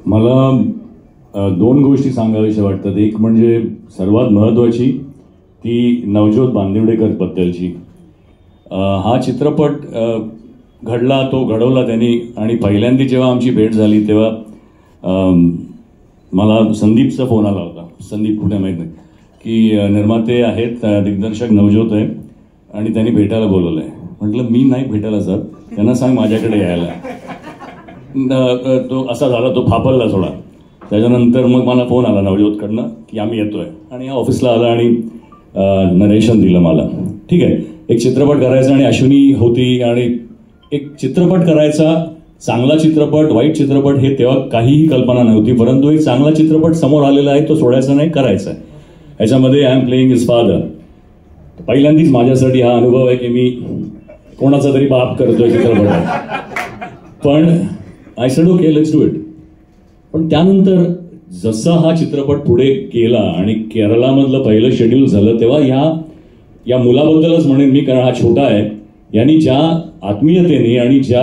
मला दोन गोष्टी सांगाव्याशा वाटतात. एक म्हणजे सर्वात महत्त्वाची ती नवज्योत बांदिवडेकर बद्दलची. हा चित्रपट घडला, तो घडवला त्यांनी, आणि पहिल्यांदा जेव्हा आमची भेट झाली तेव्हा मला संदीपचा फोन आला होता. संदीप कुठे माहीत नाही, की निर्माते आहेत, दिग्दर्शक नवज्योत आहे आणि त्यांनी भेटायला बोलवलं आहे. म्हटलं मी नाही भेटायला सर, त्यांना सांग माझ्याकडे यायला. तो असा झाला, तो फापरला थोडा. त्याच्यानंतर मग मला फोन आला नवज्योतकडनं की आम्ही येतोय, आणि ऑफिसला आला आणि नरेशन दिलं मला. ठीक आहे, एक चित्रपट करायचा आणि अश्विनी होती, आणि एक चित्रपट करायचा, चांगला चित्रपट, वाईट चित्रपट हे तेव्हा काहीही कल्पना नव्हती. परंतु एक चांगला चित्रपट समोर आलेला आहे, तो सोडायचा नाही, करायचा आहे. ह्याच्यामध्ये I am playing his father. पहिल्यांदाच माझ्यासाठी हा अनुभव आहे की मी कोणाचा तरी बाप करतोय चित्रपटात. पण I said okay, let's do it. पण त्यानंतर जसा हा चित्रपट पुढे गेला आणि केरळमधलं पहिलं शेड्यूल झालं, तेव्हा या मुलाबद्दलच म्हणेन मी, कारण हा छोटा आहे, यांनी ज्या आत्मीयतेने आणि ज्या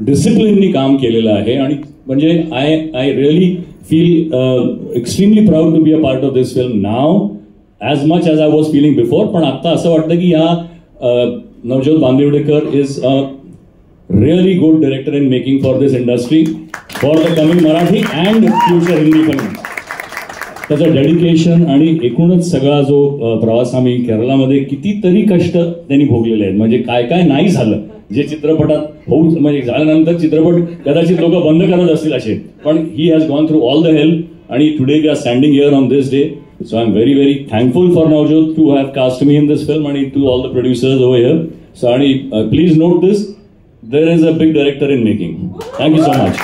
डिसिप्लिननी काम केलेलं आहे, आणि म्हणजे I really feel extremely proud to be a part of this film नाव, as much as I was feeling before. पण आता असं वाटतं की या Navjyot Bandivadekar is a really good director in making for this industry, for the coming Marathi and future Hindi film. त्याचं dedication आणि एकूणच सगळा जो प्रवास आम्ही केरळामध्ये कितीतरी कष्ट त्यांनी भोगलेले आहेत. म्हणजे काय काय नाही झालं जे चित्रपटात होऊ, म्हणजे झाल्यानंतर चित्रपट कदाचित लोक बंद करत असतील असे, पण he has gone through all the help, आणि today we are standing here on this day. So I am very very thankful for Navjot to have cast me in this film, आणि to all the producers over here. So आणि please note this, there is a big director in making. Thank you so much.